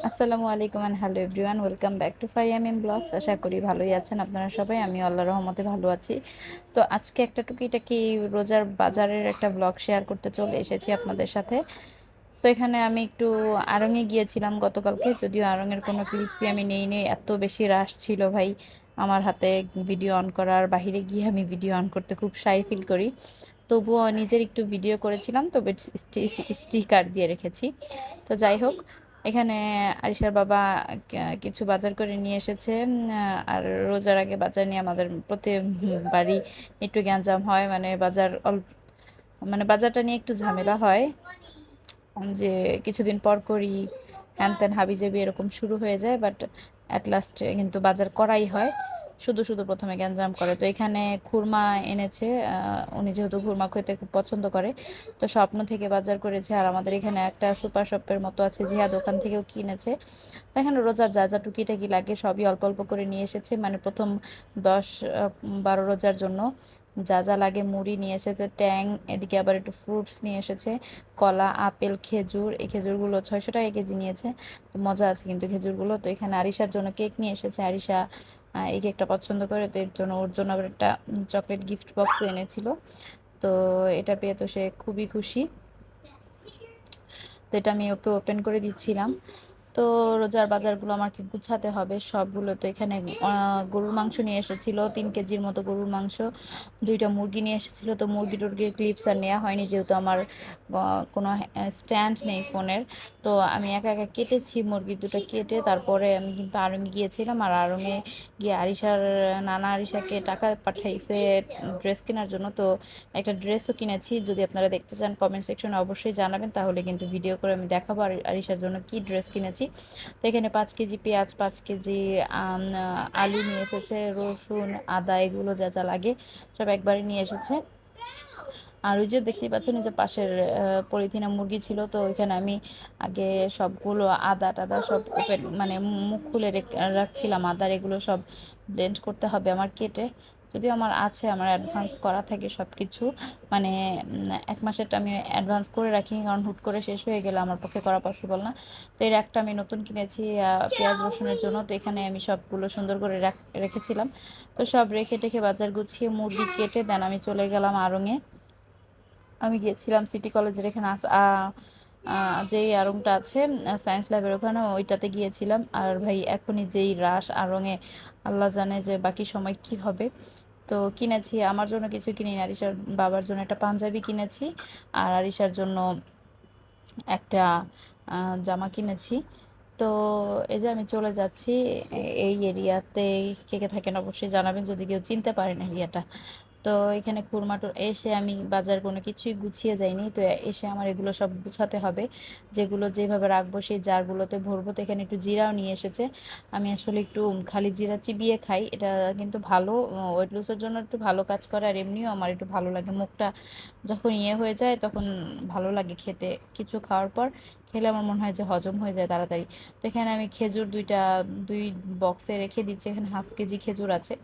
আসসালামু আলাইকুম and hello everyone, welcome back to Fariyamin blogs. আশা করি ভালোই আছেন আপনারা সবাই। আমি আল্লাহর রহমতে ভালো আছি। তো আজকে একটা টুকিটাকি রোজার বাজারের একটা ব্লগ শেয়ার করতে চলে এসেছি আপনাদের সাথে। তো এখানে আমি একটু আড়ংয়ে গিয়েছিলাম গতকালকে, যদিও আড়ংয়ের কোনো ক্লিপসই আমি নেই, এত বেশি রাশ ছিল ভাই আমার হাতে ভিডিও অন করার। বাহিরে গিয়ে আমি ভিডিও অন করতে খুব শাই ফিল করি, তবুও নিজের একটু ভিডিও করেছিলাম, তবে স্টিকার দিয়ে রেখেছি। তো যাই হোক, এখানে আরিশার বাবা কিছু বাজার করে নিয়ে এসেছে। আর রোজার আগে বাজার নিয়ে আমাদের প্রতি বাড়ি একটু গ্যাঞ্জাম হয়, মানে বাজার মানে বাজারটা নিয়ে একটু ঝামেলা হয়, যে কিছুদিন পর করি হ্যান ত্যান হাবিজাবি এরকম শুরু হয়ে যায়, বাট অ্যাট লাস্ট কিন্তু বাজার করাই হয়। শুধু শুধু প্রথমে গ্যাঞ্জাম করে। তো এখানে খুরমা এনেছে, উনি যেহেতু খুরমা খেতে খুব পছন্দ করে, তো স্বপ্ন থেকে বাজার করেছে। আর আমাদের এখানে একটা সুপার শপের মতো আছে, জিহা দোকান থেকেও কিনেছে। তো এখানে রোজার যা যা টুকিটাকি লাগে সবই অল্প অল্প করে নিয়ে এসেছে, মানে প্রথম 10-12 রোজার জন্য যা যা লাগে। মুড়ি নিয়ে এসেছে, ট্যাং, এদিকে আবার একটু ফ্রুটস নিয়ে এসেছে, কলা, আপেল, খেজুর। এই খেজুরগুলো 600 টাকা কেজি নিয়েছে। তো মজা আছে কিন্তু খেজুরগুলো। তো এখানে আরিশার জন্য কেক নিয়ে এসেছে। আরিশা এই কেকটা পছন্দ করে, তো এর জন্য ওর জন্য আবার একটা চকলেট গিফট বক্স এনেছিল। তো এটা পেয়ে তো সে খুবই খুশি। তো এটা আমি ওকে ওপেন করে দিচ্ছিলাম। তো রোজার বাজারগুলো আমাকে গুছাতে হবে সবগুলো। তো এখানে গরুর মাংস নিয়ে এসেছিল 3 কেজির মতো গরুর মাংস, 2টা মুরগি নিয়ে এসেছিল। তো মুরগি টুরগির ক্লিপস আর নেওয়া হয়নি, যেহেতু আমার কোনো স্ট্যান্ড নেই ফোনের। তো আমি একা একা কেটেছি মুরগি দুটো কেটে, তারপরে আমি কিন্তু আড়ঙে গিয়েছিলাম। আর আড়ঙে গিয়ে আরিশার নানা আরিশাকে টাকা পাঠাইছে ড্রেস কেনার জন্য। তো একটা ড্রেসও কিনেছি, যদি আপনারা দেখতে চান কমেন্ট সেকশনে অবশ্যই জানাবেন, তাহলে কিন্তু ভিডিও করে আমি দেখাবো আরিশার জন্য কি ড্রেস কিনেছি। তো এখানে 5 কেজি পেঁয়াজ, 5 কেজি আলু নিয়ে এসেছে, রসুন, আদা, এগুলো যা যা লাগে সব একবারে নিয়ে এসেছে। আর ওই যে দেখতেই পাচ্ছেন, এই যে পাশের পলিথিনে মুরগি ছিল, তো ওইখানে আমি আগে সবগুলো আদা টাদা সব ওপেন মানে মুখ খুলে রাখছিলাম। আদার এগুলো সব ব্লেন্ড করতে হবে আমার কেটে, যদিও আমার আছে, আমার অ্যাডভান্স করা থাকে সব কিছু। মানে 1 মাসেরটা আমি অ্যাডভান্স করে রাখি, কারণ হুট করে শেষ হয়ে গেলে আমার পক্ষে করা পসিবল না। তো এর একটা আমি নতুন কিনেছি পেঁয়াজ রসুনের জন্য। তো এখানে আমি সবগুলো সুন্দর করে রেখেছিলাম। তো সব রেখে টেখে বাজার গুছিয়ে মুরগি কেটে দেন আমি চলে গেলাম আড়ঙে। আমি গিয়েছিলাম সিটি কলেজের এখানে যেই আড়ংটা আছে সায়েন্স ল্যাবের ওখানে, ওইটাতে গিয়েছিলাম। আর ভাই এখনই যেই রাশ আড়ংয়ে, আল্লাহ জানে যে বাকি সময় কি হবে। তো কিনেছি, আমার জন্য কিছু কিনি না, আরিশার বাবার জন্য একটা পাঞ্জাবি কিনেছি, আর আরিশার জন্য একটা জামা কিনেছি। তো এই যে আমি চলে যাচ্ছি এই এরিয়াতে। কে কে থাকেন অবশ্যই জানাবেন যদি কেউ চিনতে পারেন এরিয়াটা। তো এখানে খুরমাটোর এসে আমি বাজার কোনো কিছুই গুছিয়ে যাইনি। তো এসে আমার এগুলো সব গুছাতে হবে, যেগুলো যেভাবে রাখবো সেই জারগুলোতে ভরবো। তো এখানে একটু জিরাও নিয়ে এসেছে। আমি আসলে একটু খালি জিরা চিবিয়ে খাই, এটা কিন্তু ভালো, ওয়েট লসের জন্য একটু ভালো কাজ করে। আর এমনিও আমার একটু ভালো লাগে, মুখটা যখন হয়ে যায় তখন ভালো লাগে খেতে। কিছু খাওয়ার পর খেলে আমার মনে হয় যে হজম হয়ে যায় তাড়াতাড়ি। তো এখানে আমি খেজুর দুই বক্সে রেখে দিচ্ছি। এখানে 1/2 কেজি খেজুর আছে,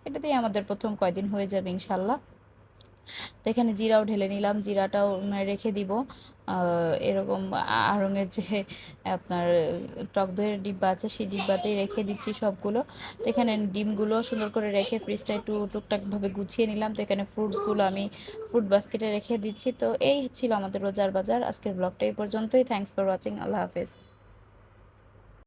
এটাতেই আমাদের প্রথম কয়দিন হয়ে যাবে ইনশাল্লাহ। তো এখানে জিরাও ঢেলে নিলাম, জিরাটাও রেখে দিব। এরকম আড়ঙের যে আপনার টক দইয়ের ডিব্বা আছে, সেই ডিব্বাতেই রেখে দিচ্ছি সবগুলো। তো এখানে ডিমগুলো সুন্দর করে রেখে ফ্রিজটা একটু টুকটাকভাবে গুছিয়ে নিলাম। তো এখানে ফ্রুটসগুলো আমি ফ্রুট বাস্কেটে রেখে দিচ্ছি। তো এই ছিল আমাদের রোজার বাজার। আজকের ব্লগটা এই পর্যন্তই। Thanks for watching. আল্লাহ হাফেজ।